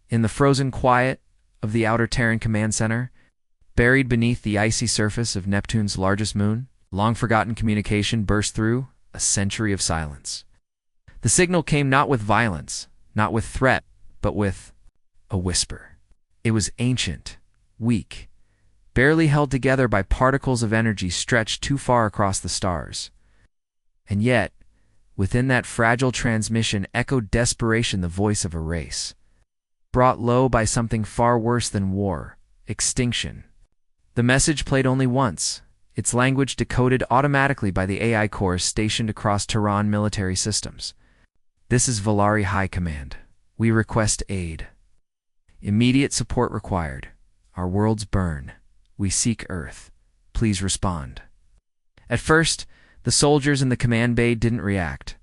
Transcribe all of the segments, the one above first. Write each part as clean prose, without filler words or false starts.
In the frozen quiet of the outer Terran command center, buried beneath the icy surface of Neptune's largest moon, long-forgotten communication burst through a century of silence. The signal came not with violence, not with threat, but with a whisper. It was ancient, weak, barely held together by particles of energy stretched too far across the stars. And yet, within that fragile transmission echoed desperation, the voice of a race, brought low by something far worse than war, extinction. The message played only once, its language decoded automatically by the AI cores stationed across Tehran military systems. This is Valari High Command. We request aid. Immediate support required. Our worlds burn. We seek Earth. Please respond. At first, the soldiers in the command bay didn't react.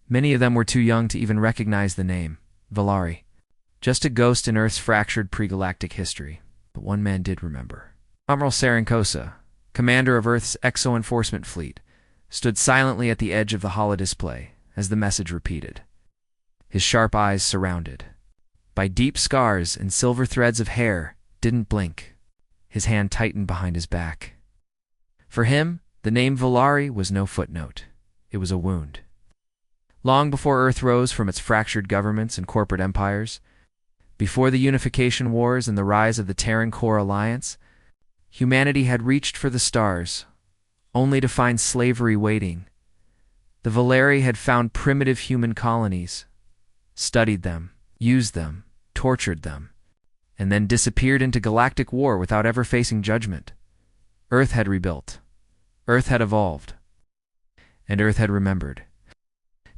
Many of them were too young to even recognize the name, Valari. Just a ghost in Earth's fractured pre-galactic history. But one man did remember. Admiral Sarankosa, commander of Earth's exo-enforcement fleet, stood silently at the edge of the holodisplay as the message repeated. His sharp eyes, surrounded by deep scars and silver threads of hair, didn't blink. His hand tightened behind his back. For him, the name Valari was no footnote. It was a wound. Long before Earth rose from its fractured governments and corporate empires, before the unification wars and the rise of the Terran Core Alliance, humanity had reached for the stars, only to find slavery waiting. The Valari had found primitive human colonies, studied them, used them, tortured them, and then disappeared into galactic war without ever facing judgment. Earth had rebuilt. Earth had evolved. And Earth had remembered.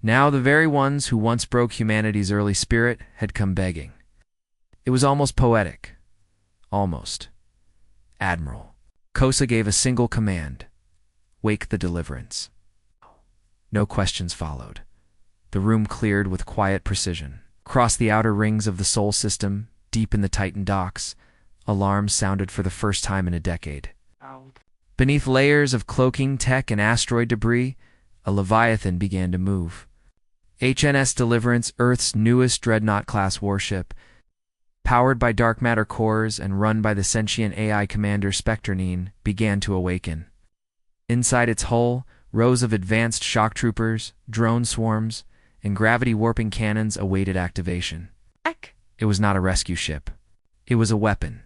Now the very ones who once broke humanity's early spirit had come begging. It was almost poetic. Almost. Admiral Kosa gave a single command. Wake the deliverance. No questions followed. The room cleared with quiet precision. Across the outer rings of the Sol system, deep in the Titan docks, alarms sounded for the first time in a decade. Beneath layers of cloaking tech and asteroid debris, a Leviathan began to move. HNS Deliverance, Earth's newest Dreadnought-class warship, powered by dark matter cores and run by the sentient AI commander Spectrenine, began to awaken. Inside its hull, rows of advanced shock troopers, drone swarms, and gravity-warping cannons awaited activation. It was not a rescue ship. It was a weapon,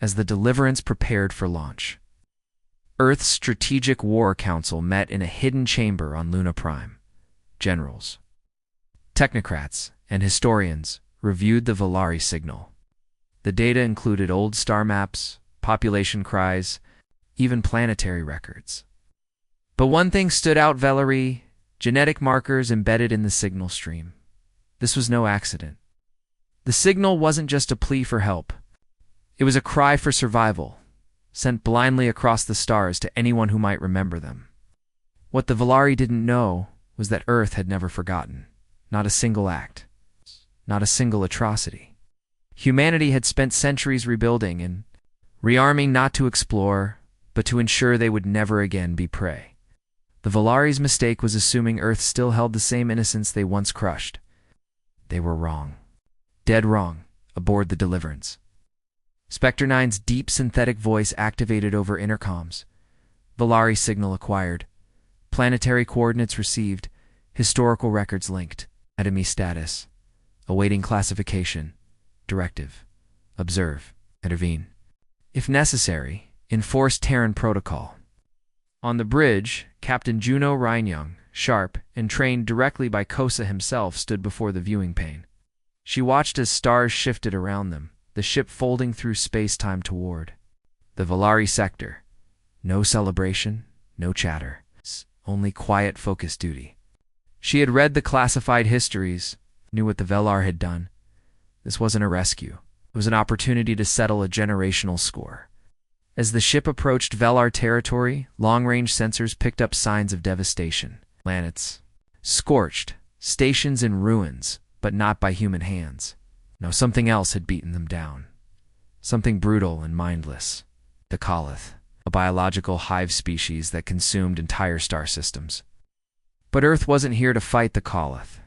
as the Deliverance prepared for launch. Earth's Strategic War Council met in a hidden chamber on Luna Prime. Generals, technocrats, and historians reviewed the Valari signal. The data included old star maps, population cries, even planetary records. But one thing stood out: Valari, genetic markers embedded in the signal stream. This was no accident. The signal wasn't just a plea for help. It was a cry for survival, sent blindly across the stars to anyone who might remember them. What the Valari didn't know was that Earth had never forgotten. Not a single act. Not a single atrocity. Humanity had spent centuries rebuilding and rearming, not to explore, but to ensure they would never again be prey. The Valari's mistake was assuming Earth still held the same innocence they once crushed. They were wrong. Dead wrong, aboard the Deliverance. Spectre-9's deep synthetic voice activated over intercoms. Valari signal acquired. Planetary coordinates received. Historical records linked. Enemy status. Awaiting classification. Directive. Observe. Intervene. If necessary, enforce Terran protocol. On the bridge, Captain Juno Reinyoung, sharp and trained directly by Kosa himself, stood before the viewing pane. She watched as stars shifted around them, the ship folding through space-time toward the Valari sector. No celebration, no chatter, only quiet, focused duty. She had read the classified histories, knew what the Velar had done. This wasn't a rescue. It was an opportunity to settle a generational score. As the ship approached Velar territory, long-range sensors picked up signs of devastation. Planets scorched, stations in ruins, but not by human hands. No, something else had beaten them down. Something brutal and mindless. The Koloth, a biological hive species that consumed entire star systems. But Earth wasn't here to fight the Koloth.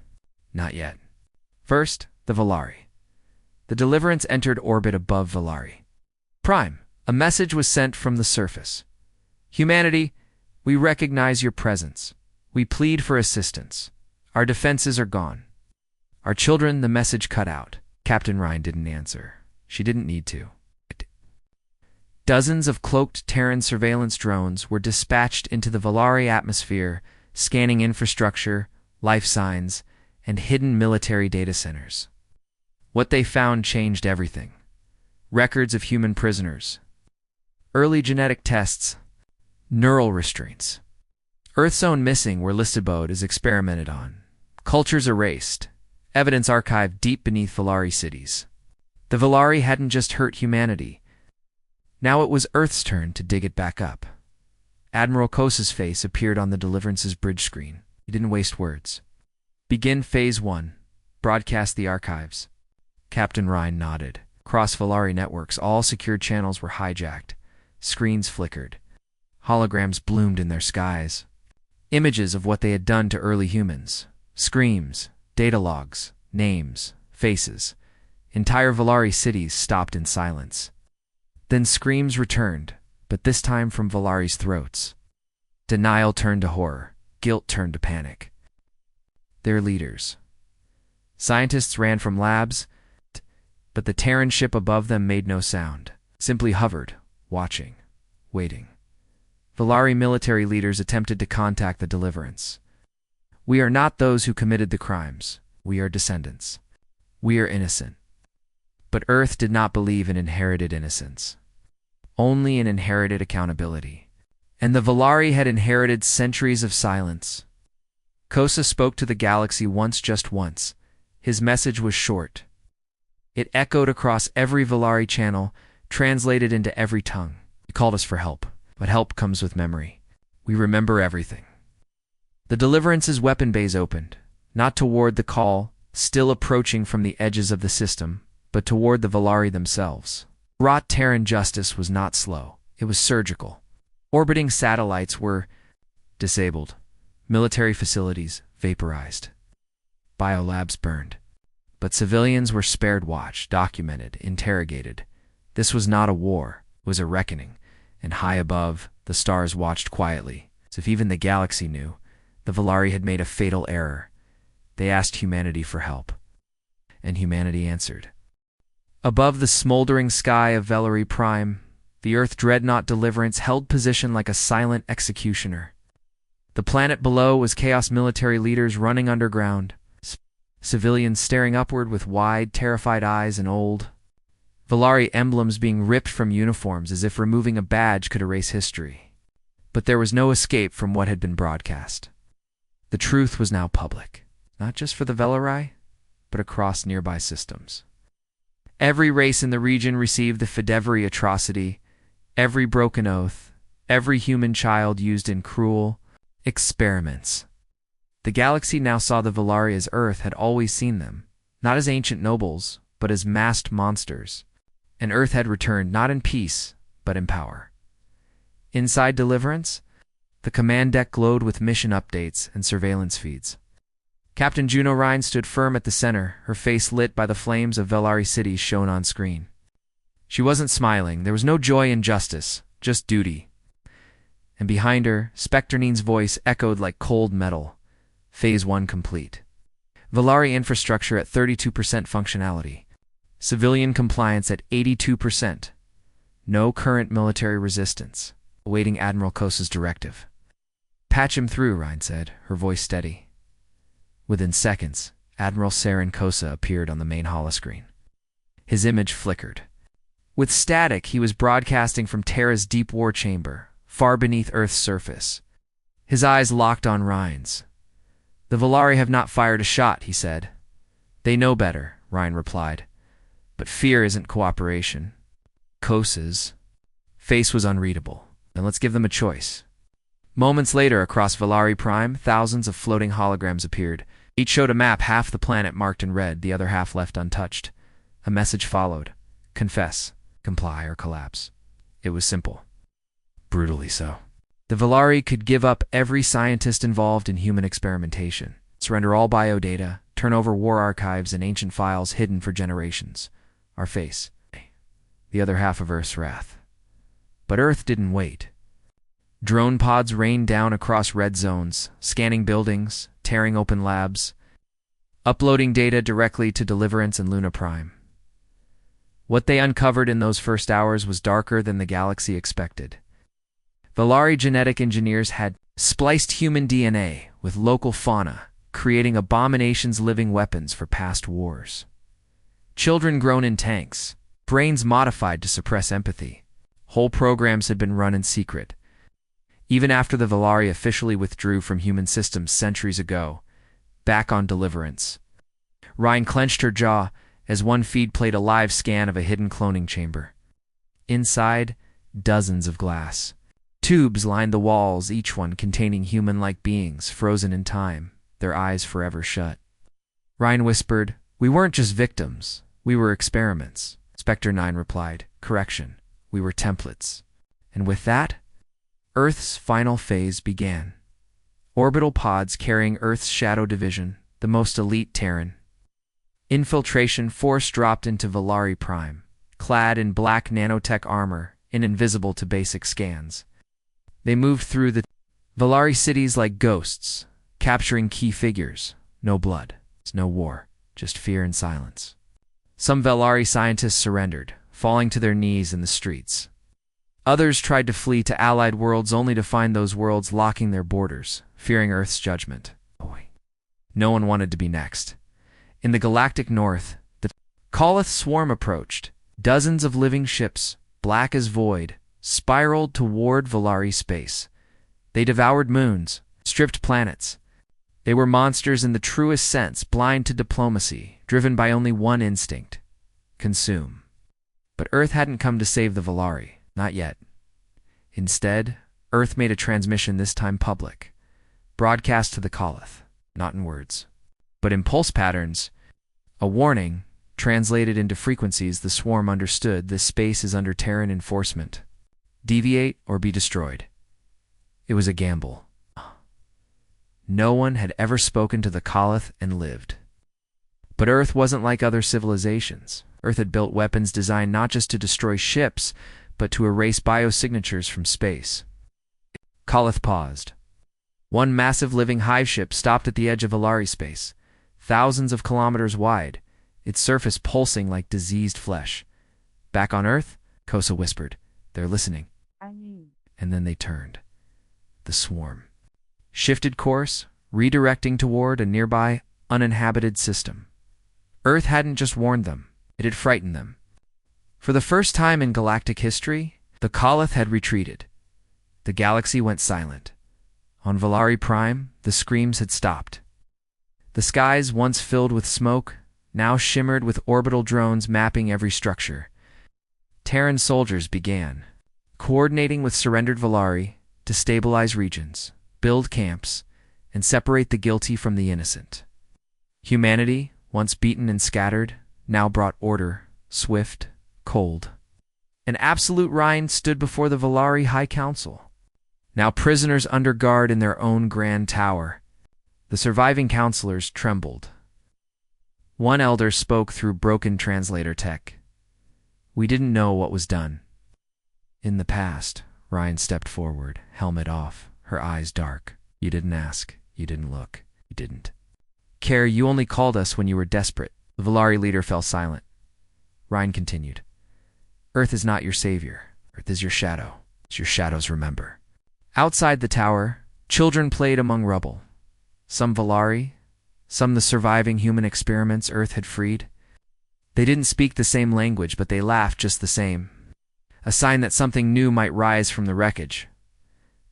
Not yet. First, the Valari. The Deliverance entered orbit above Valari. Prime, a message was sent from the surface. Humanity, we recognize your presence. We plead for assistance. Our defenses are gone. Our children, the message cut out. Captain Ryan didn't answer. She didn't need to. Dozens of cloaked Terran surveillance drones were dispatched into the Valari atmosphere, scanning infrastructure, life signs, and hidden military data centers. What they found changed everything. Records of human prisoners, early genetic tests, neural restraints. Earth's own missing were listed above as experimented on. Cultures erased, evidence archived deep beneath Valari cities. The Valari hadn't just hurt humanity. Now it was Earth's turn to dig it back up. Admiral Kosa's face appeared on the Deliverance's bridge screen. He didn't waste words. Begin Phase 1. Broadcast the archives. Captain Ryan nodded. Across Valari networks, all secured channels were hijacked. Screens flickered. Holograms bloomed in their skies. Images of what they had done to early humans. Screams, data logs, names, faces. Entire Valari cities stopped in silence. Then screams returned, but this time from Valari's throats. Denial turned to horror. Guilt turned to panic. Their leaders. Scientists ran from labs, but the Terran ship above them made no sound, simply hovered, watching, waiting. Valari military leaders attempted to contact the Deliverance. We are not those who committed the crimes. We are descendants. We are innocent. But Earth did not believe in inherited innocence, only in inherited accountability. And the Valari had inherited centuries of silence. Kosa spoke to the galaxy once, just once. His message was short. It echoed across every Valari channel, translated into every tongue. He called us for help, but help comes with memory. We remember everything. The Deliverance's weapon bays opened, not toward the call, still approaching from the edges of the system, but toward the Valari themselves. Wrought Terran justice was not slow. It was surgical. Orbiting satellites were disabled. Military facilities vaporized. Biolabs burned. But civilians were spared watch, documented, interrogated. This was not a war, it was a reckoning, and high above, the stars watched quietly, as if even the galaxy knew. The Valari had made a fatal error. They asked humanity for help, and humanity answered. Above the smoldering sky of Valari Prime, the Earth Dreadnought Deliverance held position like a silent executioner. The planet below was Chaos military leaders running underground, civilians staring upward with wide, terrified eyes and old Valari emblems being ripped from uniforms as if removing a badge could erase history. But there was no escape from what had been broadcast. The truth was now public, not just for the Valari, but across nearby systems. Every race in the region received the Fedevri atrocity, every broken oath, every human child used in cruel experiments. The galaxy now saw the Valari as Earth had always seen them, not as ancient nobles, but as masked monsters. And Earth had returned not in peace, but in power. Inside Deliverance, the command deck glowed with mission updates and surveillance feeds. Captain Juno Rhine stood firm at the center, her face lit by the flames of Valari cities shown on screen. She wasn't smiling. There was no joy in justice, just duty. And behind her, Specternine's voice echoed like cold metal. Phase 1 complete. Valari infrastructure at 32% functionality. Civilian compliance at 82%. No current military resistance. Awaiting Admiral Kosa's directive. Patch him through, Rhine said, her voice steady. Within seconds, Admiral Saren Kosa appeared on the main holoscreen. His image flickered. With static, he was broadcasting from Terra's deep war chamber, far beneath Earth's surface. His eyes locked on Rhine's. The Valari have not fired a shot, he said. They know better, Rhine replied. But fear isn't cooperation. Kosa's face was unreadable. Then let's give them a choice. Moments later, across Valari Prime, thousands of floating holograms appeared. Each showed a map, half the planet marked in red, the other half left untouched. A message followed. Confess, comply, or collapse. It was simple. Brutally so. The Valari could give up every scientist involved in human experimentation, surrender all biodata, turn over war archives and ancient files hidden for generations, our face, the other half of Earth's wrath. But Earth didn't wait. Drone pods rained down across red zones, scanning buildings, tearing open labs, uploading data directly to Deliverance and Luna Prime. What they uncovered in those first hours was darker than the galaxy expected. Valari genetic engineers had spliced human DNA with local fauna, creating abominations living weapons for past wars. Children grown in tanks, brains modified to suppress empathy. Whole programs had been run in secret. Even after the Valari officially withdrew from human systems centuries ago, back on Deliverance. Ryan clenched her jaw as one feed played a live scan of a hidden cloning chamber. Inside, dozens of glass. Tubes lined the walls, each one containing human-like beings frozen in time, their eyes forever shut. Ryan whispered, "We weren't just victims. We were experiments." Spectre 9 replied, "Correction. We were templates." And with that, Earth's final phase began. Orbital pods carrying Earth's Shadow Division, the most elite Terran. Infiltration force dropped into Valari Prime, clad in black nanotech armor and invisible to basic scans. They moved through the Valari cities like ghosts, capturing key figures. No blood, no war, just fear and silence. Some Valari scientists surrendered, falling to their knees in the streets. Others tried to flee to allied worlds only to find those worlds locking their borders, fearing Earth's judgment. No one wanted to be next. In the galactic north, the Koloth swarm approached. Dozens of living ships, black as void, spiraled toward Valari space. They devoured moons, stripped planets. They were monsters in the truest sense, blind to diplomacy, driven by only one instinct: consume. But Earth hadn't come to save the Valari. Not yet. Instead, Earth made a transmission, this time public, broadcast to the Koloth, not in words, but in pulse patterns, a warning translated into frequencies the swarm understood: this space is under Terran enforcement. Deviate or be destroyed. It was a gamble. No one had ever spoken to the Koloth and lived. But Earth wasn't like other civilizations. Earth had built weapons designed not just to destroy ships, but to erase biosignatures from space. Koloth paused. One massive living hive ship stopped at the edge of Valari space, thousands of kilometers wide, its surface pulsing like diseased flesh. "Back on Earth?" Kosa whispered. "They're listening." And then they turned. The swarm shifted course, redirecting toward a nearby, uninhabited system. Earth hadn't just warned them, it had frightened them. For the first time in galactic history, the Koloth had retreated. The galaxy went silent. On Valari Prime, the screams had stopped. The skies, once filled with smoke, now shimmered with orbital drones mapping every structure. Terran soldiers began, coordinating with surrendered Valari to stabilize regions, build camps, and separate the guilty from the innocent. Humanity, once beaten and scattered, now brought order, swift, cold. An absolute Rhine stood before the Valari High Council, now prisoners under guard in their own grand tower. The surviving counselors trembled. One elder spoke through broken translator tech. "We didn't know what was done." "In the past," Ryan stepped forward, helmet off, her eyes dark. "You didn't ask. You didn't look. You didn't care. You only called us when you were desperate." The Valari leader fell silent. Ryan continued. "Earth is not your savior. Earth is your shadow. It's your shadows, remember." Outside the tower, children played among rubble. Some Valari, some the surviving human experiments Earth had freed. They didn't speak the same language, but they laughed just the same. A sign that something new might rise from the wreckage.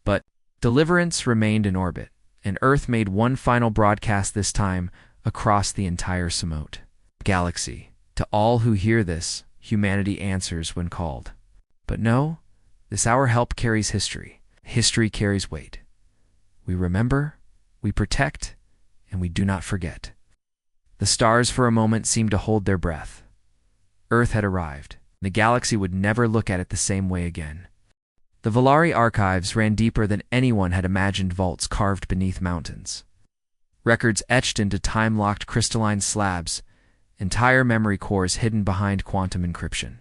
But Deliverance remained in orbit, and Earth made one final broadcast, this time across the entire Samote galaxy. To all who hear this, humanity answers when called. But no, this hour help carries history. History carries weight. We remember, we protect, and we do not forget. The stars for a moment seemed to hold their breath. Earth had arrived. The galaxy would never look at it the same way again. The Valari archives ran deeper than anyone had imagined, vaults carved beneath mountains. Records etched into time-locked crystalline slabs, entire memory cores hidden behind quantum encryption.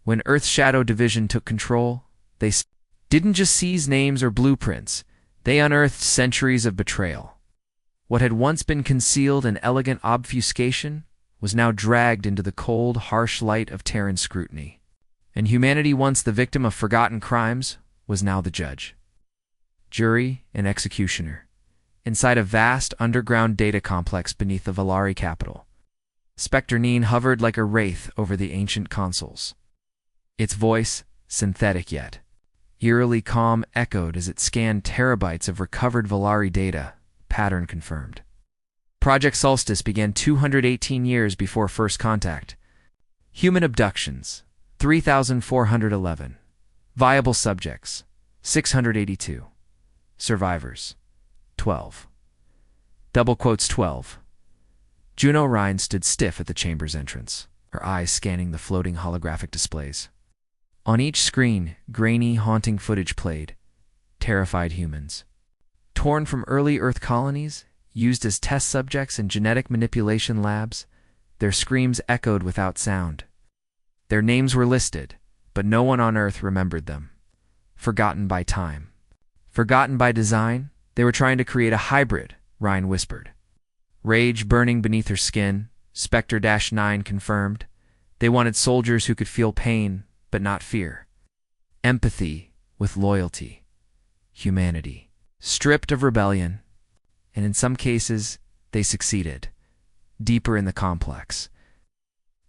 When Earth's Shadow Division took control, they didn't just seize names or blueprints, they unearthed centuries of betrayal. What had once been concealed in elegant obfuscation was now dragged into the cold, harsh light of Terran scrutiny. And humanity, once the victim of forgotten crimes, was now the judge, jury, and executioner, inside a vast underground data complex beneath the Valari capital. Spectre Neen hovered like a wraith over the ancient consoles. Its voice, synthetic yet eerily calm, echoed as it scanned terabytes of recovered Valari data, pattern confirmed. Project Solstice began 218 years before first contact. Human abductions, 3,411. Viable subjects, 682. Survivors, 12. Double quotes 12. Juno Rhine stood stiff at the chamber's entrance, her eyes scanning the floating holographic displays. On each screen, grainy, haunting footage played. Terrified humans. Torn from early Earth colonies, used as test subjects in genetic manipulation labs, their screams echoed without sound. Their names were listed, but no one on Earth remembered them. Forgotten by time. Forgotten by design, they were trying to create a hybrid, Ryan whispered. Rage burning beneath her skin, Spectre-9 confirmed. They wanted soldiers who could feel pain, but not fear. Empathy with loyalty. Humanity. Stripped of rebellion. And in some cases, they succeeded. Deeper in the complex.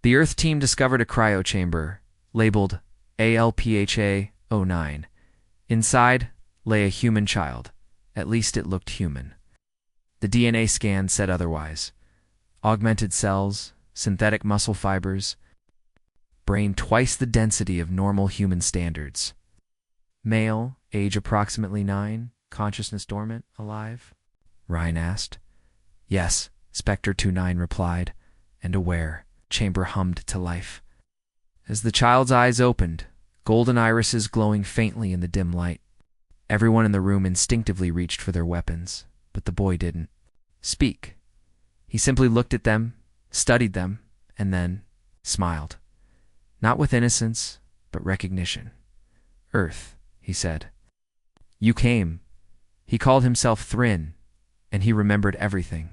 The Earth team discovered a cryochamber, labeled ALPHA-09. Inside lay a human child. At least it looked human. The DNA scan said otherwise. Augmented cells, synthetic muscle fibers, brain twice the density of normal human standards. Male, age approximately 9, consciousness dormant, alive? Ryan asked. Yes, Spectre-29 replied, and aware. Chamber hummed to life. As the child's eyes opened, golden irises glowing faintly in the dim light, everyone in the room instinctively reached for their weapons, but the boy didn't speak. He simply looked at them, studied them, and then smiled. Not with innocence, but recognition. Earth, he said. You came. He called himself Thrin, and he remembered everything.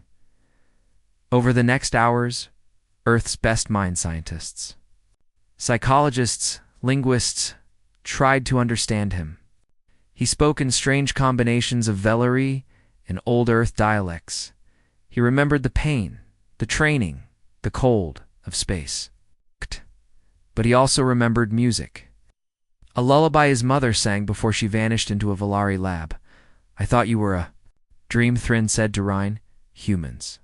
Over the next hours, Earth's best mind scientists, psychologists, linguists, tried to understand him. He spoke in strange combinations of Velari and Old Earth dialects. He remembered the pain, the training, the cold of space. But he also remembered music. A lullaby his mother sang before she vanished into a Valari lab. I thought you were a dream, Thrin said to Rhine. Humans.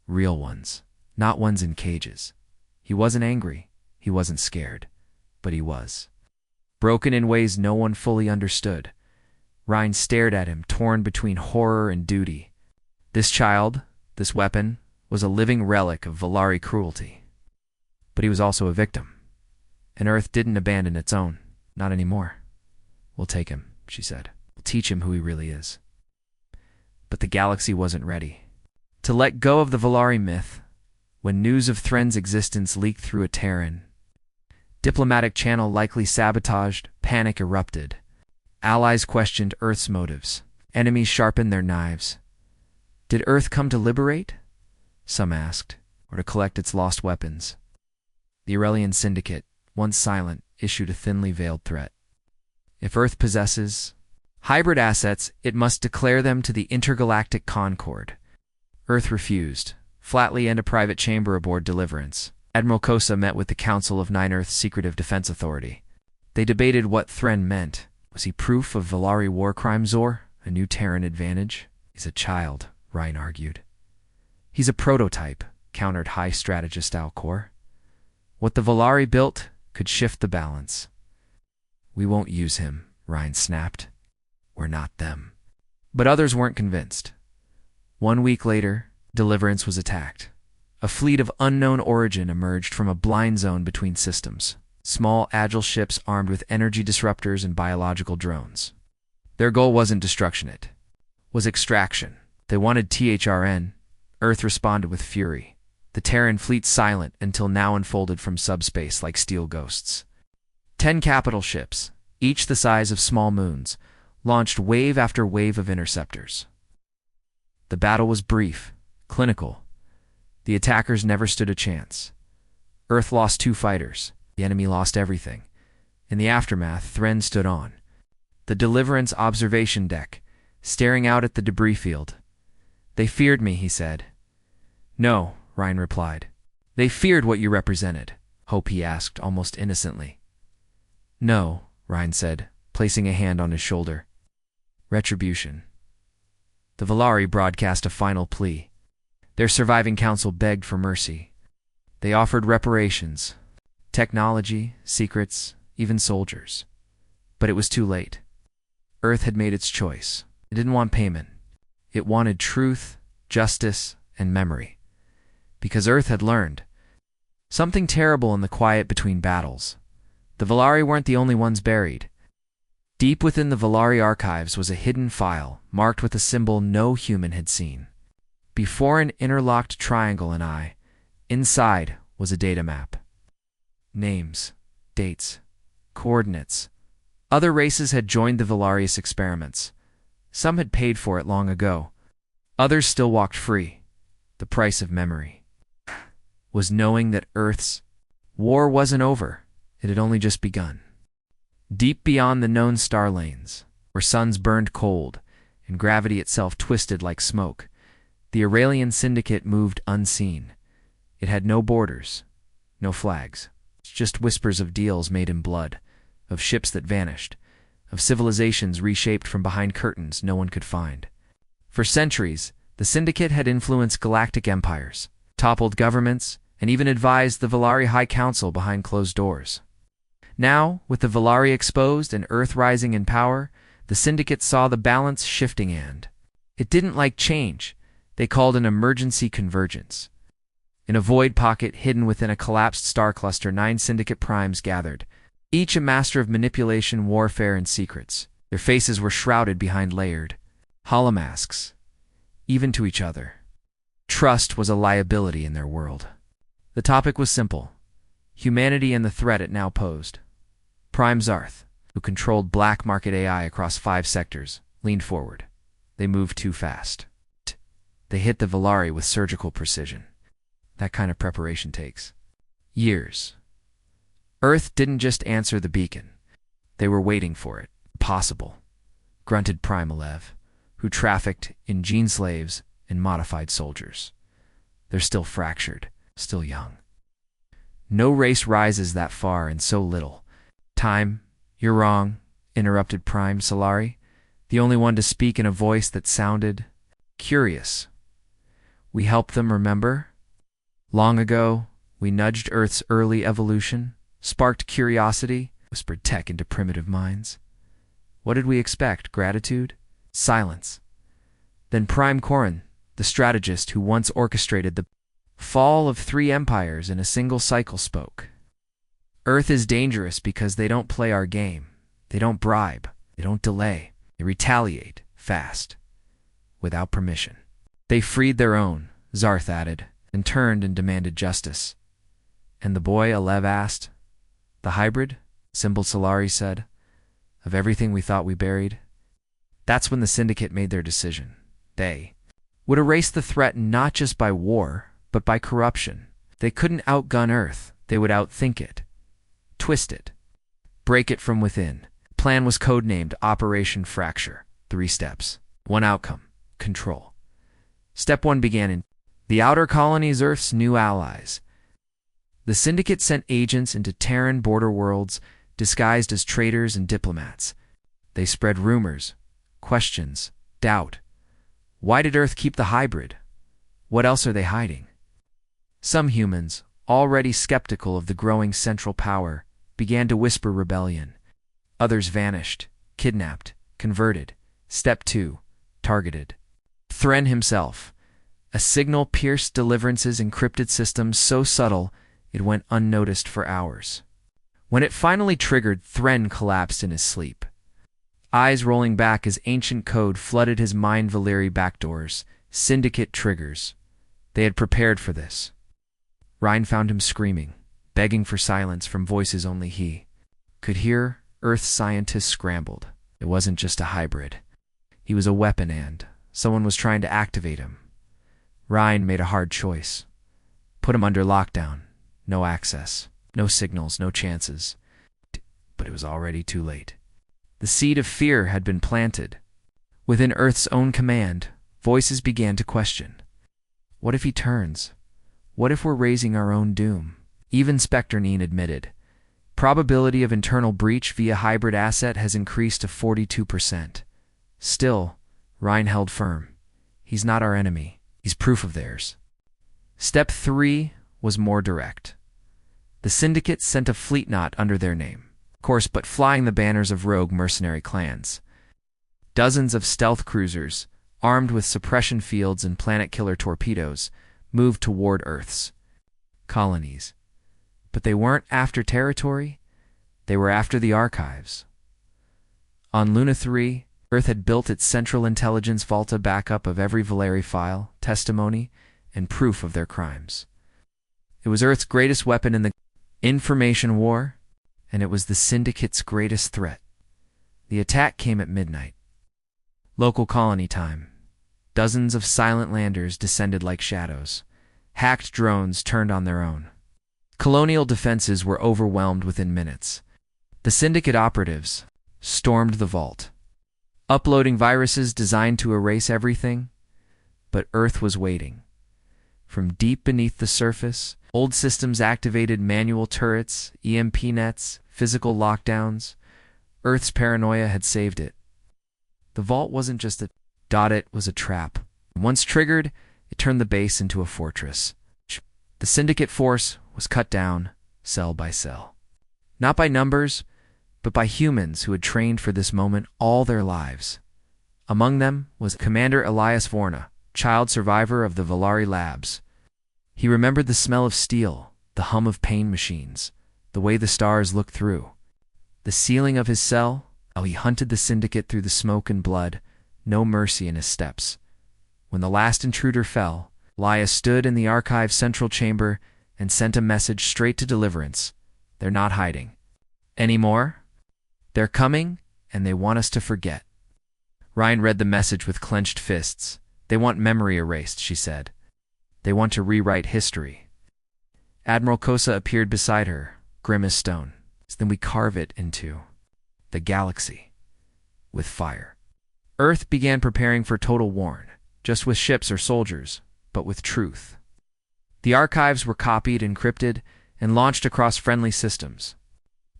Real ones. Not ones in cages. He wasn't angry. He wasn't scared. But he was. Broken in ways no one fully understood. Rhine stared at him, torn between horror and duty. This child, this weapon, was a living relic of Valari cruelty. But he was also a victim. And Earth didn't abandon its own. Not anymore. We'll take him, she said. We'll teach him who he really is. But the galaxy wasn't ready to let go of the Valari myth. When news of Thren's existence leaked through a Terran, diplomatic channel likely sabotaged, panic erupted. Allies questioned Earth's motives. Enemies sharpened their knives. Did Earth come to liberate? Some asked, or to collect its lost weapons. The Aurelian Syndicate, once silent, issued a thinly veiled threat. If Earth possesses hybrid assets, it must declare them to the intergalactic Concord. Earth refused, flatly, and a private chamber aboard Deliverance. Admiral Kosa met with the Council of Nine Earth's Secretive Defense Authority. They debated what Thren meant. Was he proof of Valari war crimes or a new Terran advantage? He's a child, Ryan argued. He's a prototype, countered High Strategist Alcor. What the Valari built could shift the balance. We won't use him, Ryan snapped. We're not them. But others weren't convinced. 1 week later, Deliverance was attacked. A fleet of unknown origin emerged from a blind zone between systems. Small, agile ships armed with energy disruptors and biological drones. Their goal wasn't destruction, it was extraction. They wanted THRN. Earth responded with fury. the Terran fleet silent until now unfolded from subspace like steel ghosts. 10 capital ships, each the size of small moons, launched wave after wave of interceptors. The battle was brief, clinical. The attackers never stood a chance. Earth lost 2 fighters, the enemy lost everything. In the aftermath, Thren stood on the Deliverance observation deck, staring out at the debris field. "They feared me," he said. "No," Ryan replied. "They feared what you represented," Hope he asked, almost innocently. "No," Ryan said, placing a hand on his shoulder. "Retribution." The Valari broadcast a final plea. Their surviving council begged for mercy. They offered reparations, technology, secrets, even soldiers. But it was too late. Earth had made its choice. It didn't want payment. It wanted truth, justice, and memory. Because Earth had learned something terrible in the quiet between battles. The Valari weren't the only ones buried. Deep within the Valari archives was a hidden file, marked with a symbol no human had seen. Before an interlocked triangle and eye, inside was a data map. Names, dates, coordinates. Other races had joined the Valarius experiments. Some had paid for it long ago. Others still walked free. The price of memory was knowing that Earth's war wasn't over. It had only just begun. Deep beyond the known star lanes, where suns burned cold and gravity itself twisted like smoke, the Aurelian Syndicate moved unseen. It had no borders, no flags, just whispers of deals made in blood, of ships that vanished, of civilizations reshaped from behind curtains no one could find. For centuries, the Syndicate had influenced galactic empires, toppled governments, and even advised the Valari High Council behind closed doors. Now, with the Valari exposed and Earth rising in power, the Syndicate saw the balance shifting and it didn't like change. They called an emergency convergence. In a void pocket hidden within a collapsed star cluster, 9 Syndicate primes gathered, each a master of manipulation, warfare, and secrets. Their faces were shrouded behind layered holomasks, even to each other. Trust was a liability in their world. The topic was simple: humanity and the threat it now posed. Prime Zarth, who controlled black market AI across 5 sectors, leaned forward. They moved too fast. They hit the Valari with surgical precision. That kind of preparation takes years. Earth didn't just answer the beacon. They were waiting for it. "Possible," grunted Prime Alev, who trafficked in gene slaves and modified soldiers. "They're still fractured, still young. No race rises that far in so little time." "You're wrong," interrupted Prime Solari, the only one to speak in a voice that sounded curious. "We helped them, remember? Long ago, we nudged Earth's early evolution, sparked curiosity, whispered tech into primitive minds. What did we expect? Gratitude? Silence. Then Prime Corrin, the strategist who once orchestrated the fall of 3 empires in a single cycle, spoke. Earth is dangerous because they don't play our game. They don't bribe. They don't delay. They retaliate fast, without permission. They freed their own, Zarth added, and turned and demanded justice. "And the boy?" Alev asked. "The hybrid?" Symbol Solari said. "Of everything we thought we buried?" That's when the Syndicate made their decision. They would erase the threat not just by war, but by corruption. They couldn't outgun Earth. They would outthink it, twist it, break it from within. The plan was codenamed Operation Fracture. 3 steps. 1 outcome: control. Step 1 began in the outer colonies, Earth's new allies. The Syndicate sent agents into Terran border worlds disguised as traitors and diplomats. They spread rumors, questions, doubt. Why did Earth keep the hybrid? What else are they hiding? Some humans, already skeptical of the growing central power, began to whisper rebellion. Others vanished, kidnapped, converted. Step 2, targeted. Thren himself. A signal pierced Deliverance's encrypted system so subtle it went unnoticed for hours. When it finally triggered, Thren collapsed in his sleep, eyes rolling back as ancient code flooded his mind. Valeri backdoors, Syndicate triggers. They had prepared for this. Ryan found him screaming, begging for silence from voices only he could hear. Earth scientists scrambled. It wasn't just a hybrid. He was a weapon and someone was trying to activate him. Ryan made a hard choice. Put him under lockdown. No access. No signals. No chances. But it was already too late. The seed of fear had been planted. Within Earth's own command, voices began to question. What if he turns? What if we're raising our own doom? Even Spectre Neen admitted. Probability of internal breach via hybrid asset has increased to 42%. Still, Ryan held firm. He's not our enemy. He's proof of theirs. Step 3 was more direct. The Syndicate sent a fleet not under their name, of course, but flying the banners of rogue mercenary clans. Dozens of stealth cruisers, armed with suppression fields and planet-killer torpedoes, moved toward Earth's colonies. But they weren't after territory, they were after the archives. On Luna 3, Earth had built its central intelligence vault, a backup of every Valeri file, testimony, and proof of their crimes. It was Earth's greatest weapon in the information war, and it was the Syndicate's greatest threat. The attack came at midnight. Local colony time. Dozens of silent landers descended like shadows. Hacked drones turned on their own. Colonial defenses were overwhelmed within minutes. The Syndicate operatives stormed the vault, uploading viruses designed to erase everything. But Earth was waiting. From deep beneath the surface, old systems activated manual turrets, EMP nets, physical lockdowns. Earth's paranoia had saved it. The vault wasn't just a dot, it was a trap. Once triggered, it turned the base into a fortress. The Syndicate force was cut down, cell by cell. Not by numbers, but by humans who had trained for this moment all their lives. Among them was Commander Elias Vorna, child survivor of the Valari labs. He remembered the smell of steel, the hum of pain machines, the way the stars looked through. The ceiling of his cell, how he hunted the Syndicate through the smoke and blood, no mercy in his steps. When the last intruder fell, Elias stood in the archive's central chamber and sent a message straight to Deliverance. They're not hiding anymore. They're coming, and they want us to forget. Ryan read the message with clenched fists. They want memory erased, she said. They want to rewrite history. Admiral Kosa appeared beside her, grim as stone. Then we carve it into the galaxy with fire. Earth began preparing for total war, just with ships or soldiers, but with truth. The archives were copied, encrypted, and launched across friendly systems.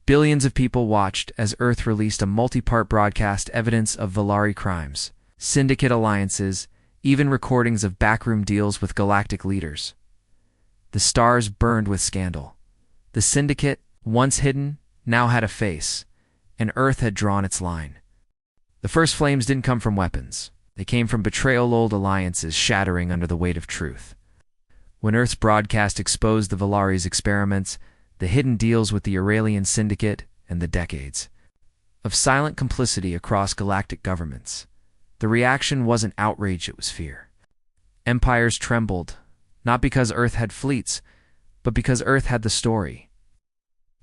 Billions of people watched as Earth released a multi-part broadcast, evidence of Valari crimes, Syndicate alliances, even recordings of backroom deals with galactic leaders. The stars burned with scandal. The Syndicate, once hidden, now had a face, and Earth had drawn its line. The first flames didn't come from weapons. They came from betrayal, old alliances shattering under the weight of truth. When Earth's broadcast exposed the Valari's experiments, the hidden deals with the Aurelian Syndicate, and the decades of silent complicity across galactic governments, the reaction wasn't outrage, it was fear. Empires trembled, not because Earth had fleets, but because Earth had the story.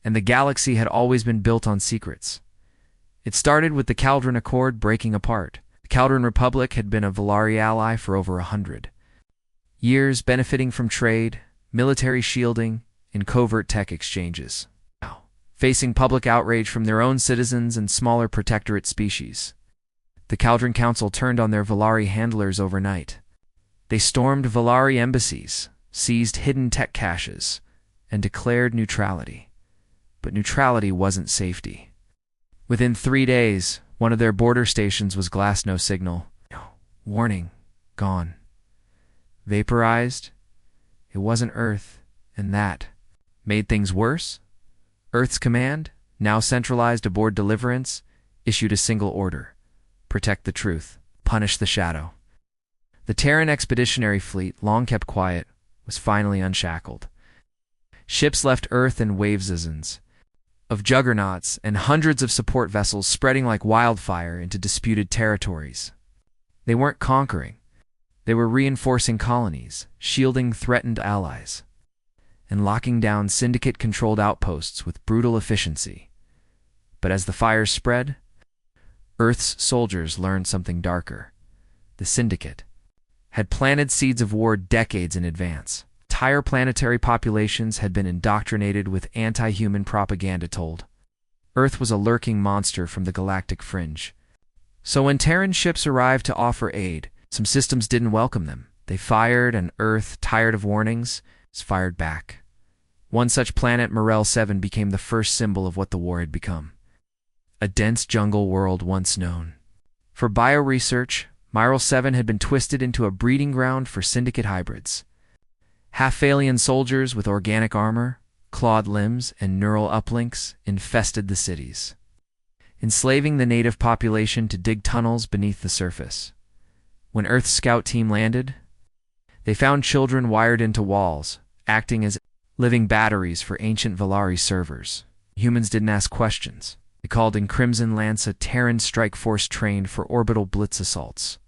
And the galaxy had always been built on secrets. It started with the Caldron Accord breaking apart. The Caldron Republic had been a Valari ally for over 100 years, benefiting from trade, military shielding, and covert tech exchanges. Now, facing public outrage from their own citizens and smaller protectorate species, the Caldron Council turned on their Valari handlers overnight. They stormed Valari embassies, seized hidden tech caches, and declared neutrality. But neutrality wasn't safety. Within 3 days, one of their border stations was glass, no signal. Warning, gone. Vaporized? It wasn't Earth, and that made things worse. Earth's command, now centralized aboard Deliverance, issued a single order: protect the truth, punish the shadow. The Terran Expeditionary Fleet, long kept quiet, was finally unshackled. Ships left Earth in waves of juggernauts and hundreds of support vessels spreading like wildfire into disputed territories. They weren't conquering. They were reinforcing colonies, shielding threatened allies. and locking down Syndicate-controlled outposts with brutal efficiency. But as the fires spread, Earth's soldiers learned something darker. The Syndicate had planted seeds of war decades in advance. Entire planetary populations had been indoctrinated with anti-human propaganda told Earth was a lurking monster from the galactic fringe. So when Terran ships arrived to offer aid, some systems didn't welcome them. They fired, and Earth, tired of warnings, fired back. One such planet, Morel 7, became the first symbol of what the war had become. A dense jungle world once known for bioresearch, Morel 7 had been twisted into a breeding ground for Syndicate hybrids. Half-alien soldiers with organic armor, clawed limbs, and neural uplinks infested the cities, enslaving the native population to dig tunnels beneath the surface. When Earth's scout team landed, they found children wired into walls, acting as living batteries for ancient Valari servers. Humans didn't ask questions. They called in Crimson Lance, a Terran strike force trained for orbital blitz assaults.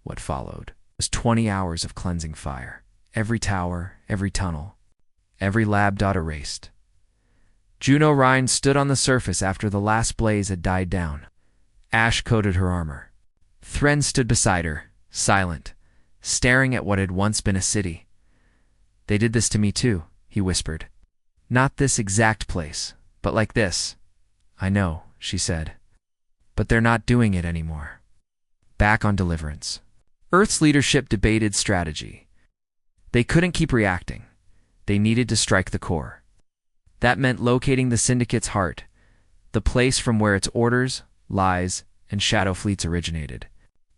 What followed was 20 hours of cleansing fire. Every tower, every tunnel, every lab dot erased. Juno Rhine stood on the surface after the last blaze had died down. Ash coated her armor. Thren stood beside her, silent, staring at what had once been a city. "They did this to me too," he whispered. "Not this exact place, but like this." "I know," she said. "But they're not doing it anymore." Back on Deliverance, Earth's leadership debated strategy. They couldn't keep reacting. They needed to strike the core. That meant locating the Syndicate's heart, the place from where its orders, lies, and shadow fleets originated.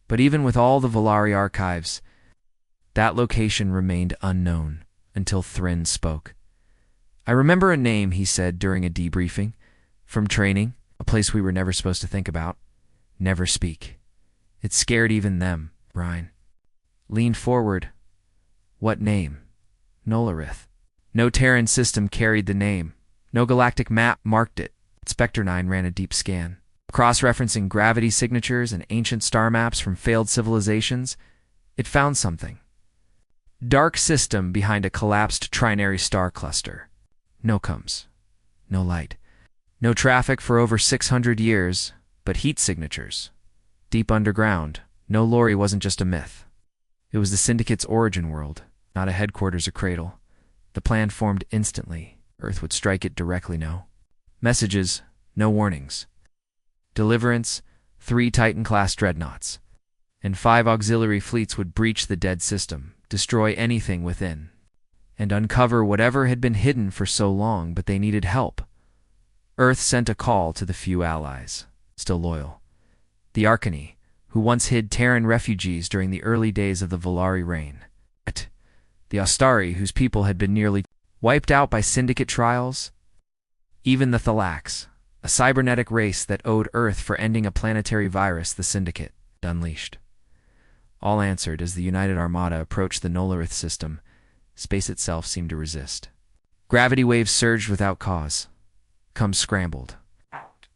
But even with all the Valari archives, that location remained unknown until Thren spoke. "I remember a name," he said during a debriefing. "From training, a place we were never supposed to think about. Never speak." It scared even them. Rhine leaned forward. "What name?" "Nolarith." No Terran system carried the name. No galactic map marked it. Spectre 9 ran a deep scan, cross-referencing gravity signatures and ancient star maps from failed civilizations. It found something. Dark system behind a collapsed trinary star cluster. No comes. No light. No traffic for over 600 years, but heat signatures. Deep underground. No Lori wasn't just a myth. It was the Syndicate's origin world, not a headquarters or cradle. The plan formed instantly. Earth would strike it directly. No messages, no warnings. Deliverance, 3 Titan-class dreadnoughts, and 5 auxiliary fleets would breach the dead system, destroy anything within, and uncover whatever had been hidden for so long. But they needed help. Earth sent a call to the few allies, still loyal. The Arcani, who once hid Terran refugees during the early days of the Valari reign. The Ostari, whose people had been nearly wiped out by Syndicate trials. Even the Thalax, a cybernetic race that owed Earth for ending a planetary virus the Syndicate unleashed. All answered as the United Armada approached the Nolarith system. Space itself seemed to resist. Gravity waves surged without cause. Comes scrambled.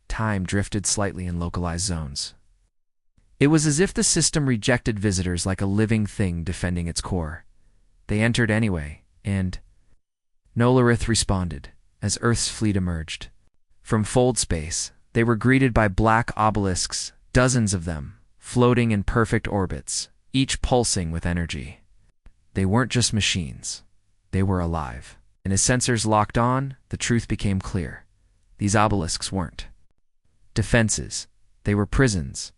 Time drifted slightly in localized zones. It was as if the system rejected visitors like a living thing defending its core. They entered anyway, and Nolarith responded as Earth's fleet emerged. From fold space, they were greeted by black obelisks, dozens of them, floating in perfect orbits, each pulsing with energy. They weren't just machines. They were alive. And as sensors locked on, the truth became clear. These obelisks weren't defenses. They were prisons.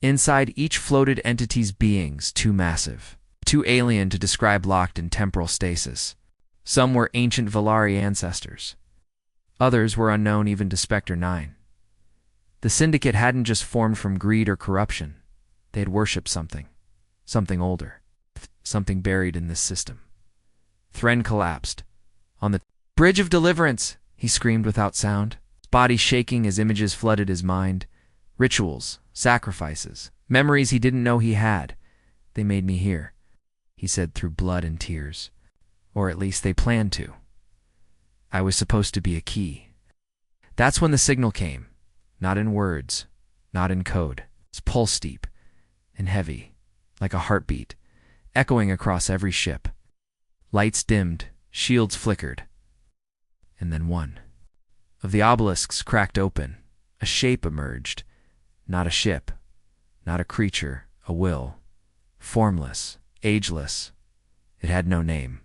Inside each floated entity's beings, too massive, too alien to describe, locked in temporal stasis. Some were ancient Valari ancestors. Others were unknown even to Spectre 9. The Syndicate hadn't just formed from greed or corruption. They had worshipped something. Something older. Something buried in this system. Thren collapsed. "On the bridge of deliverance!" he screamed without sound, his body shaking as images flooded his mind. Rituals, sacrifices, memories he didn't know he had. "They made me here," he said through blood and tears. Or at least they planned to. "I was supposed to be a key." That's when the signal came. Not in words, not in code. It's pulse deep and heavy, like a heartbeat, echoing across every ship. Lights dimmed, shields flickered. And then one of the obelisks cracked open. A shape emerged. Not a ship, not a creature, a will. Formless, ageless. It had no name.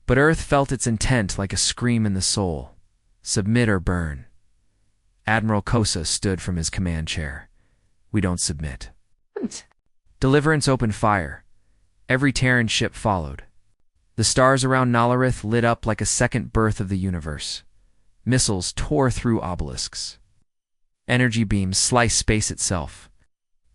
But Earth felt its intent like a scream in the soul. Submit or burn. Admiral Kosa stood from his command chair. We don't submit. Deliverance opened fire. Every Terran ship followed. The stars around Nalarith lit up like a second birth of the universe. Missiles tore through obelisks. Energy beams sliced space itself.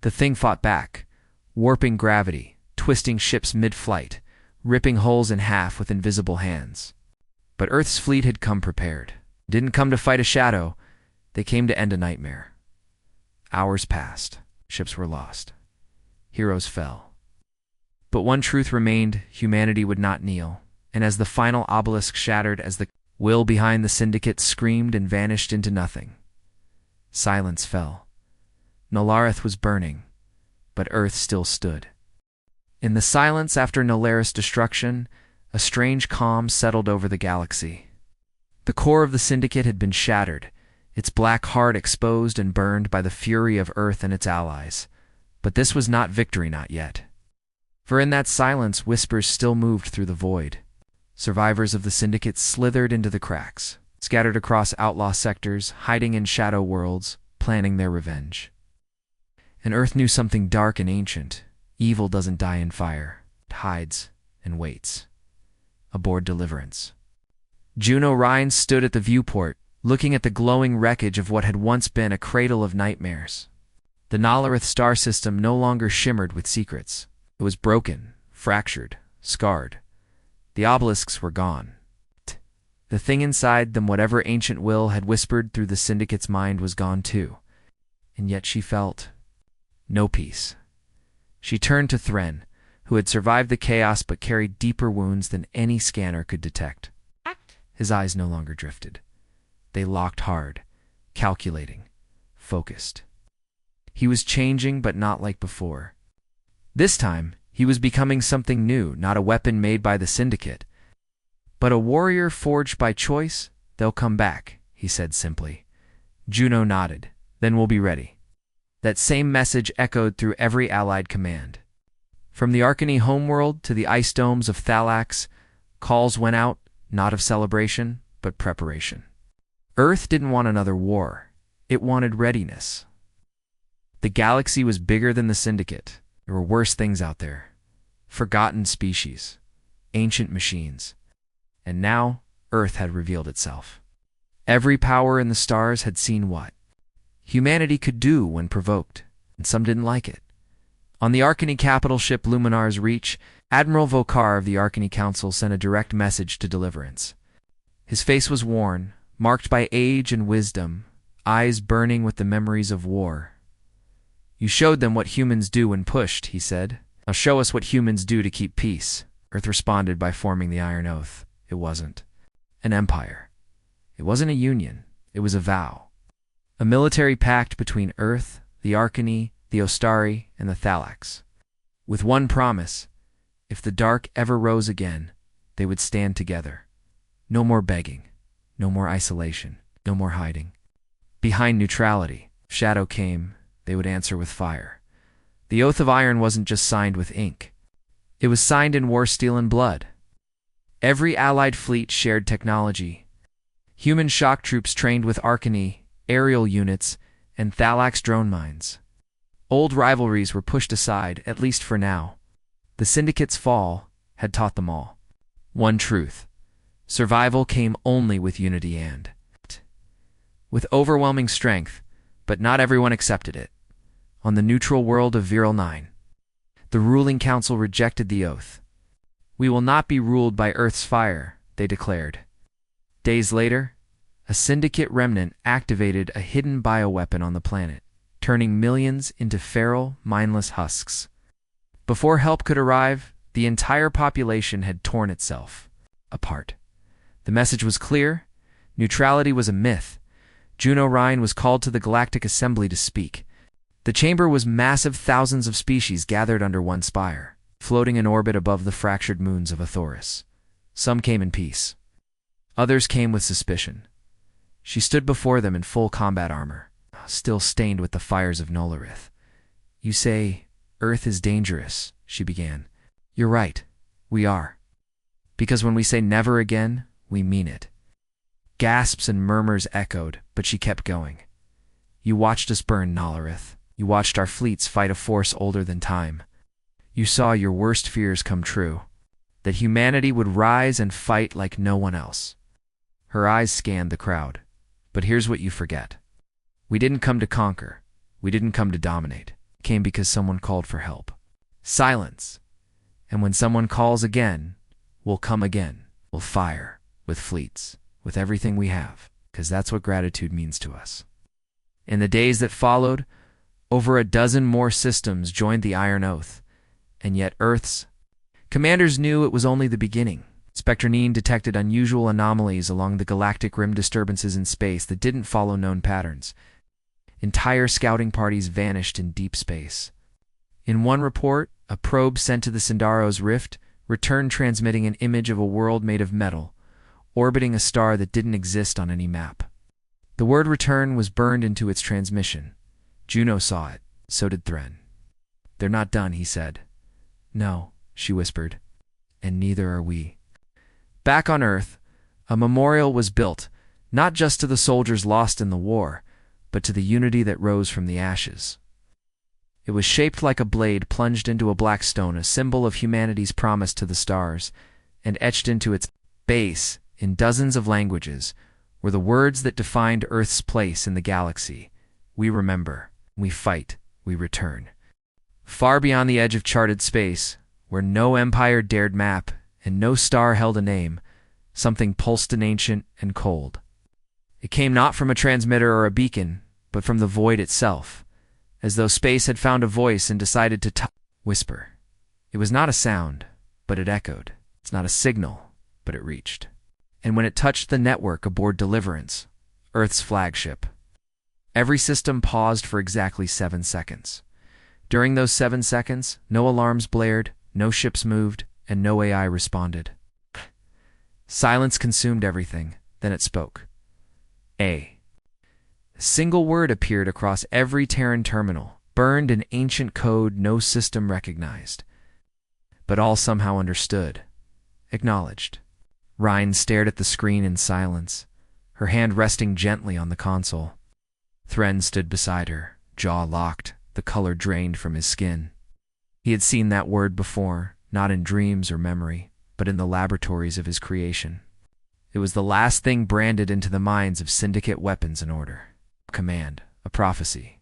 The thing fought back, warping gravity, twisting ships mid-flight, ripping hulls in half with invisible hands. But Earth's fleet had come prepared. Didn't come to fight a shadow, they came to end a nightmare. Hours passed. Ships were lost. Heroes fell. But one truth remained: humanity would not kneel. And as the final obelisk shattered, as the will behind the syndicate screamed and vanished into nothing, silence fell. Nalarith was burning, but Earth still stood. In the silence after Nalaris' destruction, a strange calm settled over the galaxy. The core of the syndicate had been shattered, its black heart exposed and burned by the fury of Earth and its allies. But this was not victory, not yet. For in that silence, whispers still moved through the void. Survivors of the syndicate slithered into the cracks, scattered across outlaw sectors, hiding in shadow worlds, planning their revenge. And Earth knew something dark and ancient. Evil doesn't die in fire. It hides and waits. Aboard Deliverance. Juno Rhine stood at the viewport, looking at the glowing wreckage of what had once been a cradle of nightmares. The Nalarith star system no longer shimmered with secrets. It was broken, fractured, scarred. The obelisks were gone. The thing inside them, whatever ancient will had whispered through the syndicate's mind, was gone too. And yet she felt no peace. She turned to Thren, who had survived the chaos but carried deeper wounds than any scanner could detect. His eyes no longer drifted. They locked hard, calculating, focused. He was changing, but not like before. This time, he was becoming something new, not a weapon made by the syndicate, but a warrior forged by choice. They'll come back, he said simply. Juno nodded. Then we'll be ready. That same message echoed through every allied command. From the Arcany homeworld to the ice domes of Thalax, calls went out, not of celebration, but preparation. Earth didn't want another war. It wanted readiness. The galaxy was bigger than the syndicate. There were worse things out there. Forgotten species, ancient machines. And now, Earth had revealed itself. Every power in the stars had seen what humanity could do when provoked, and some didn't like it. On the Arcany capital ship Luminar's Reach, Admiral Vokar of the Arcany Council sent a direct message to Deliverance. His face was worn, marked by age and wisdom, eyes burning with the memories of war. You showed them what humans do when pushed, he said. Now show us what humans do to keep peace. Earth responded by forming the Iron Oath. It wasn't an empire. It wasn't a union. It was a vow. A military pact between Earth, the Arcany, the Ostari, and the Thalax. With one promise: if the dark ever rose again, they would stand together. No more begging. No more isolation. No more hiding. Behind neutrality, if shadow came, they would answer with fire. The Oath of Iron wasn't just signed with ink. It was signed in war steel and blood. Every allied fleet shared technology. Human shock troops trained with Arcany, aerial units, and Thalax drone mines. Old rivalries were pushed aside, at least for now. The Syndicate's fall had taught them all one truth: survival came only with unity and with overwhelming strength, but not everyone accepted it. On the neutral world of Viral 9, the ruling council rejected the oath. We will not be ruled by Earth's fire, they declared. Days later, a Syndicate remnant activated a hidden bioweapon on the planet, turning millions into feral, mindless husks. Before help could arrive, the entire population had torn itself apart. The message was clear: neutrality was a myth. Juno Rhine was called to the Galactic Assembly to speak. The chamber was massive, thousands of species gathered under one spire, floating in orbit above the fractured moons of Athoris. Some came in peace. Others came with suspicion. She stood before them in full combat armor, still stained with the fires of Nolarith. "You say Earth is dangerous," she began. "You're right. We are. Because when we say never again, we mean it." Gasps and murmurs echoed, but she kept going. "You watched us burn Nolarith. You watched our fleets fight a force older than time. You saw your worst fears come true, that humanity would rise and fight like no one else." Her eyes scanned the crowd. "But here's what you forget. We didn't come to conquer. We didn't come to dominate. We came because someone called for help. Silence. And when someone calls again, we'll come again. We'll fire, with fleets, with everything we have, because that's what gratitude means to us." In the days that followed, over a dozen more systems joined the Iron Oath, and yet Earth's commanders knew it was only the beginning. Spectre 9 detected unusual anomalies along the galactic rim, disturbances in space that didn't follow known patterns. Entire scouting parties vanished in deep space. In one report, a probe sent to the Sindaro's Rift returned transmitting an image of a world made of metal, orbiting a star that didn't exist on any map. The word return was burned into its transmission. Juno saw it, so did Thren. "They're not done," he said. "No," she whispered, "and neither are we." Back on Earth, a memorial was built, not just to the soldiers lost in the war, but to the unity that rose from the ashes. It was shaped like a blade plunged into a black stone, a symbol of humanity's promise to the stars, and etched into its base, in dozens of languages, were the words that defined Earth's place in the galaxy. We remember, we fight, we return. Far beyond the edge of charted space, where no empire dared map and no star held a name, something pulsed and ancient and cold. It came not from a transmitter or a beacon, but from the void itself, as though space had found a voice and decided to whisper. It was not a sound, but it echoed. It's not a signal, but it reached. And when it touched the network aboard Deliverance, Earth's flagship, every system paused for exactly 7 seconds. During those 7 seconds, no alarms blared, no ships moved, and no AI responded. Silence consumed everything. Then it spoke. A single word appeared across every Terran terminal, burned in ancient code no system recognized. But all somehow understood, acknowledged. Rhine stared at the screen in silence, her hand resting gently on the console. Thren stood beside her, jaw locked, the color drained from his skin. He had seen that word before, not in dreams or memory, but in the laboratories of his creation. It was the last thing branded into the minds of Syndicate weapons and order. A command, a prophecy.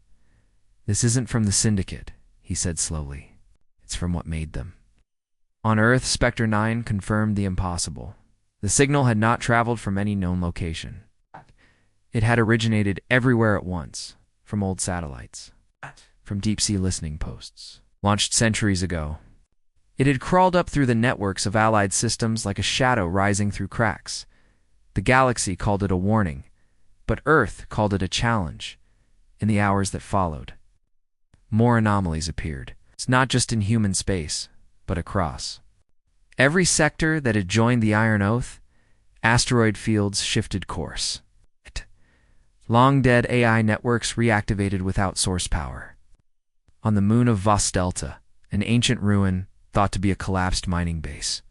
"This isn't from the Syndicate," he said slowly. "It's from what made them." On Earth, Spectre 9 confirmed the impossible. The signal had not traveled from any known location. It had originated everywhere at once, from old satellites, from deep-sea listening posts, launched centuries ago. It had crawled up through the networks of allied systems like a shadow rising through cracks. The galaxy called it a warning, but Earth called it a challenge. In the hours that followed, more anomalies appeared. It's not just in human space, but across. Every sector that had joined the Iron Oath, asteroid fields shifted course. Long-dead AI networks reactivated without source power. On the moon of Vos Delta, an ancient ruin, thought to be a collapsed mining base,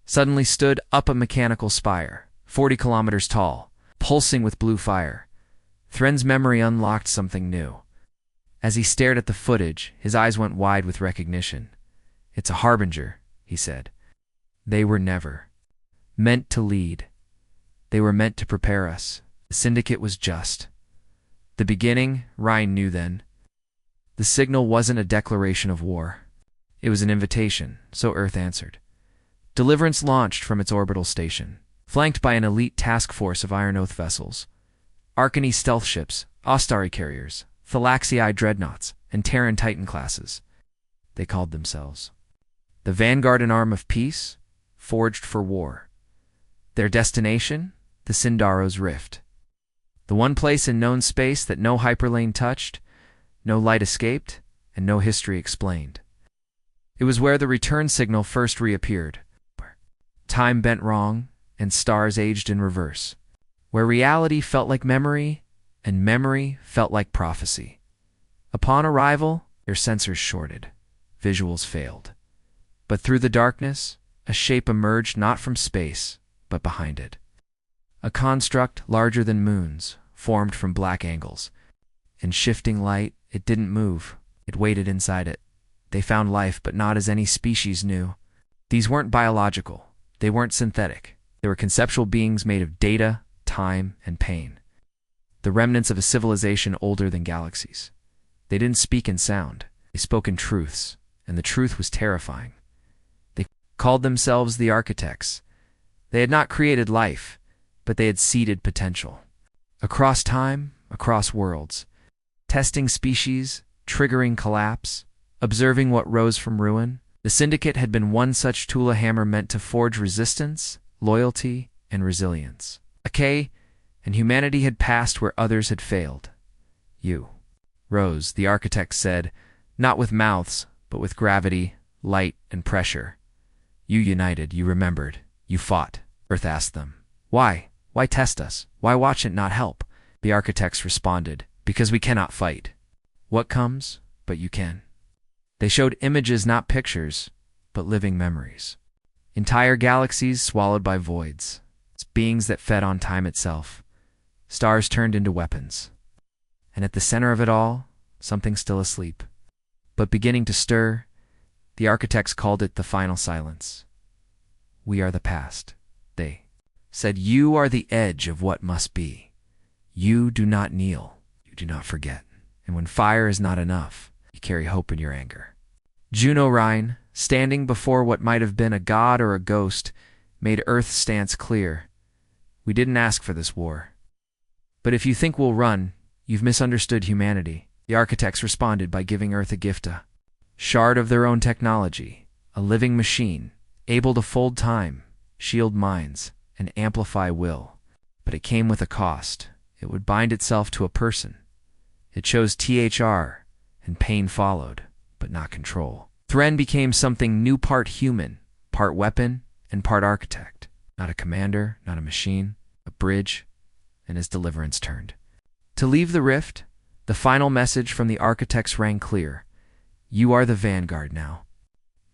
suddenly stood up a mechanical spire, 40 kilometers tall, pulsing with blue fire. Thren's memory unlocked something new. As he stared at the footage, his eyes went wide with recognition. "It's a harbinger," he said. "They were never meant to lead. They were meant to prepare us. The Syndicate was just. The beginning, Ryan knew then. The signal wasn't a declaration of war. It was an invitation, so Earth answered. Deliverance launched from its orbital station, flanked by an elite task force of Iron Oath vessels. Arcany stealth ships, Ostari carriers, Thalaxii dreadnoughts, and Terran Titan classes. They called themselves the vanguard and arm of peace, forged for war. Their destination? The Sindaro's Rift. The one place in known space that no hyperlane touched, no light escaped, and no history explained. It was where the return signal first reappeared. Time bent wrong, and stars aged in reverse, where reality felt like memory and memory felt like prophecy. Upon arrival, their sensors shorted. Visuals failed. But through the darkness, a shape emerged not from space, but behind it. A construct larger than moons, formed from black angles. In shifting light, it didn't move. It waited inside it. They found life, but not as any species knew. These weren't biological. They weren't synthetic. They were conceptual beings made of data, time, and pain. The remnants of a civilization older than galaxies. They didn't speak in sound. They spoke in truths, and the truth was terrifying. They called themselves the architects. They had not created life, but they had seeded potential. Across time, across worlds. Testing species, triggering collapse, observing what rose from ruin. The Syndicate had been one such tool, a hammer meant to forge resistance, loyalty, and resilience. And humanity had passed where others had failed. You, Rose, the architect said, not with mouths, but with gravity, light, and pressure. You united, you remembered, you fought. Earth asked them, why? Why test us? Why watch it not help? The architects responded, because we cannot fight. What comes? But you can. They showed images, not pictures, but living memories. Entire galaxies swallowed by voids. It's beings that fed on time itself. Stars turned into weapons. And at the center of it all, something still asleep, but beginning to stir. The architects called it the final silence. We are the past, they said. You are the edge of what must be. You do not kneel. You do not forget. And when fire is not enough, you carry hope in your anger. Juno Rhine, standing before what might have been a god or a ghost, made Earth's stance clear. We didn't ask for this war. But if you think we'll run, you've misunderstood humanity. The architects responded by giving Earth a gift, a shard of their own technology, a living machine, able to fold time, shield minds, and amplify will. But it came with a cost. It would bind itself to a person. It chose THR, and pain followed, but not control. Thren became something new, part human, part weapon, and part architect. Not a commander, not a machine, a bridge, and his deliverance turned. To leave the rift, the final message from the architects rang clear. You are the vanguard now.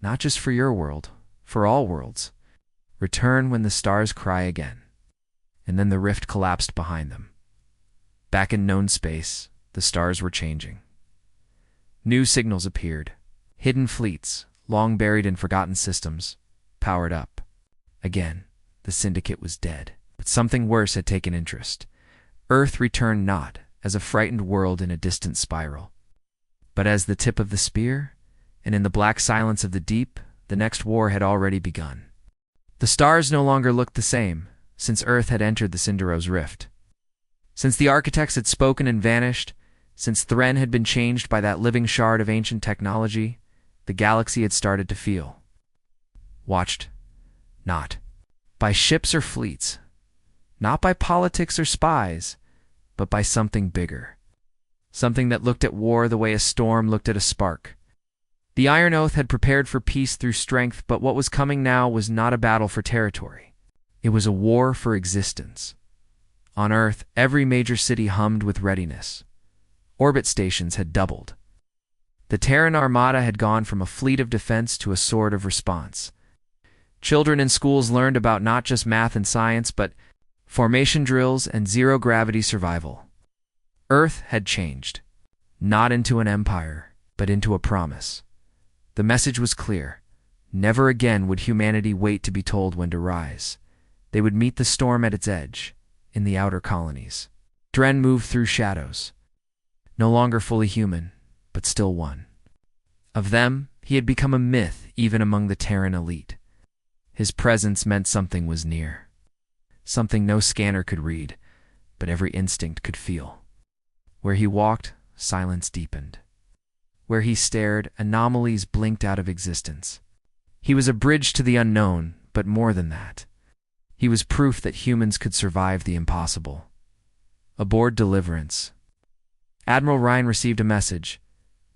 Not just for your world, for all worlds. Return when the stars cry again. And then the rift collapsed behind them. Back in known space, the stars were changing. New signals appeared. Hidden fleets, long buried in forgotten systems, powered up. Again, the Syndicate was dead. But something worse had taken interest. Earth returned not as a frightened world in a distant spiral, but as the tip of the spear, and in the black silence of the deep, the next war had already begun. The stars no longer looked the same, since Earth had entered the Cindero's rift. Since the architects had spoken and vanished, since Thren had been changed by that living shard of ancient technology, the galaxy had started to feel. Watched, not by ships or fleets, not by politics or spies, but by something bigger. Something that looked at war the way a storm looked at a spark. The Iron Oath had prepared for peace through strength, but what was coming now was not a battle for territory. It was a war for existence. On Earth, every major city hummed with readiness. Orbit stations had doubled. The Terran Armada had gone from a fleet of defense to a sword of response. Children in schools learned about not just math and science, but formation drills and zero-gravity survival. Earth had changed, not into an empire, but into a promise. The message was clear. Never again would humanity wait to be told when to rise. They would meet the storm at its edge, in the outer colonies. Thren moved through shadows, no longer fully human, but still one. Of them, he had become a myth even among the Terran elite. His presence meant something was near. Something no scanner could read, but every instinct could feel. Where he walked, silence deepened. Where he stared, anomalies blinked out of existence. He was a bridge to the unknown, but more than that. He was proof that humans could survive the impossible. Aboard Deliverance, Admiral Rhine received a message.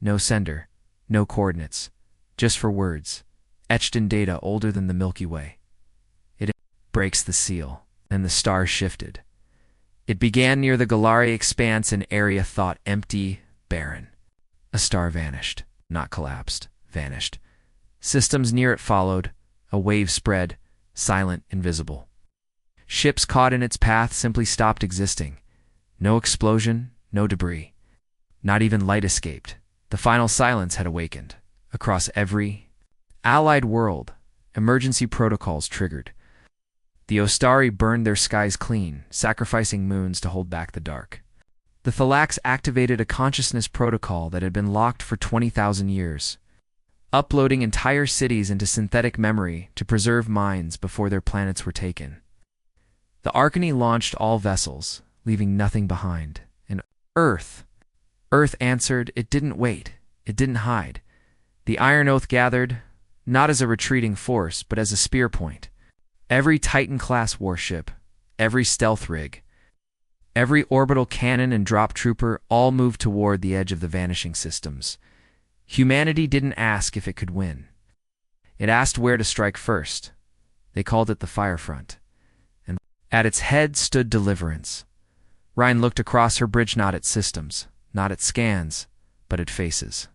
No sender, no coordinates, just for words, etched in data older than the Milky Way. It breaks the seal, and the stars shifted. It began near the Galari Expanse, an area thought empty, barren. A star vanished, not collapsed, vanished. Systems near it followed. A wave spread, silent, invisible. Ships caught in its path simply stopped existing. No explosion, no debris. Not even light escaped. The final silence had awakened. Across every allied world, emergency protocols triggered. The Ostari burned their skies clean, sacrificing moons to hold back the dark. The Thalax activated a consciousness protocol that had been locked for 20,000 years, uploading entire cities into synthetic memory to preserve minds before their planets were taken. The Arcany launched all vessels, leaving nothing behind. And Earth answered. It didn't wait. It didn't hide. The Iron Oath gathered, not as a retreating force, but as a spear point. Every Titan-class warship, every stealth rig, every orbital cannon and drop trooper all moved toward the edge of the vanishing systems. Humanity didn't ask if it could win. It asked where to strike first. They called it the Firefront. And at its head stood Deliverance. Ryan looked across her bridge, not at systems, not at scans, but at faces.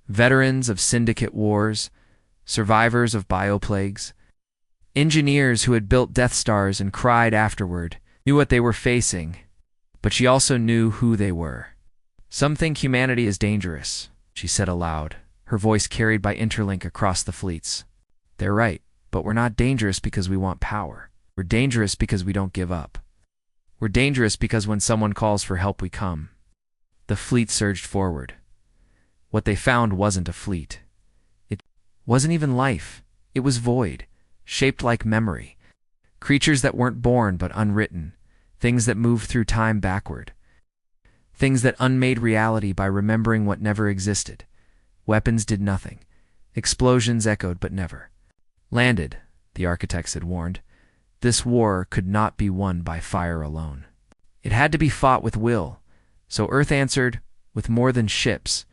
Veterans of syndicate wars, survivors of bioplagues, engineers who had built Death Stars and cried afterward, knew what they were facing, but she also knew who they were. Some think humanity is dangerous, she said aloud, her voice carried by interlink across the fleets. They're right, but we're not dangerous because we want power. We're dangerous because we don't give up. We're dangerous because when someone calls for help, we come. The fleet surged forward. What they found wasn't a fleet. It wasn't even life. It was void, shaped like memory. Creatures that weren't born but unwritten. Things that moved through time backward. Things that unmade reality by remembering what never existed. Weapons did nothing. Explosions echoed but never landed, the architects had warned. This war could not be won by fire alone. It had to be fought with will. So Earth answered with more than ships.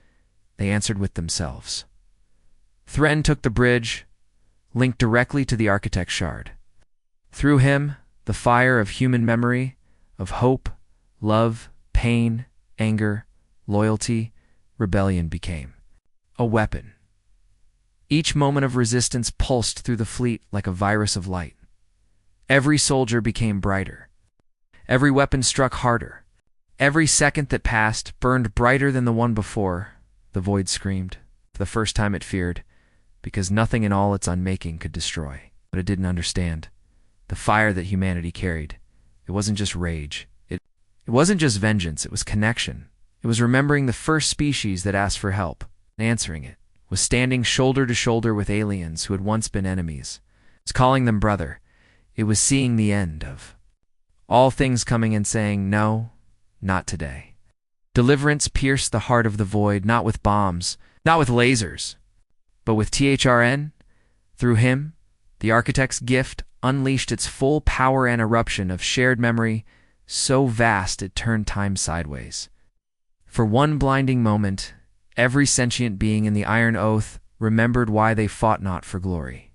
They answered with themselves. Thren took the bridge, linked directly to the architect's shard. Through him, the fire of human memory, of hope, love, pain, anger, loyalty, rebellion became a weapon. Each moment of resistance pulsed through the fleet like a virus of light. Every soldier became brighter. Every weapon struck harder. Every second that passed burned brighter than the one before, the void screamed. For the first time it feared, because nothing in all its unmaking could destroy. But it didn't understand. The fire that humanity carried, it wasn't just rage. It wasn't just vengeance, it was connection. It was remembering the first species that asked for help, and answering it. Was standing shoulder to shoulder with aliens who had once been enemies. It was calling them brother. It was seeing the end of all things coming and saying, no, not today. Deliverance pierced the heart of the void, not with bombs, not with lasers, but with THRN. Through him, the architect's gift unleashed its full power and eruption of shared memory, so vast it turned time sideways. For one blinding moment, every sentient being in the Iron Oath remembered why they fought not for glory.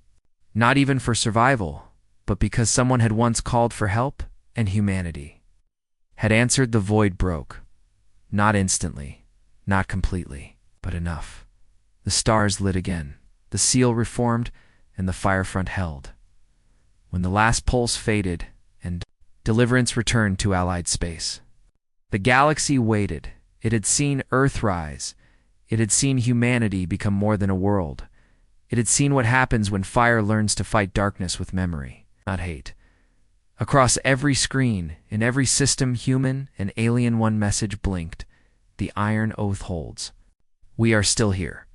Not even for survival, but because someone had once called for help, and humanity had answered. The void broke. Not instantly, not completely, but enough. The stars lit again, the seal reformed, and the Firefront held. When the last pulse faded, and Deliverance returned to Allied space, the galaxy waited. It had seen Earth rise. It had seen humanity become more than a world. It had seen what happens when fire learns to fight darkness with memory, not hate. Across every screen, in every system, human and alien, one message blinked. The Iron Oath holds. We are still here.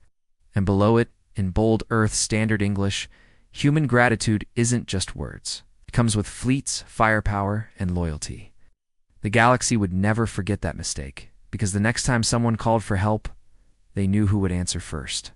And below it, in bold Earth standard English, human gratitude isn't just words. It comes with fleets, firepower, and loyalty. The galaxy would never forget that mistake, because the next time someone called for help, they knew who would answer first.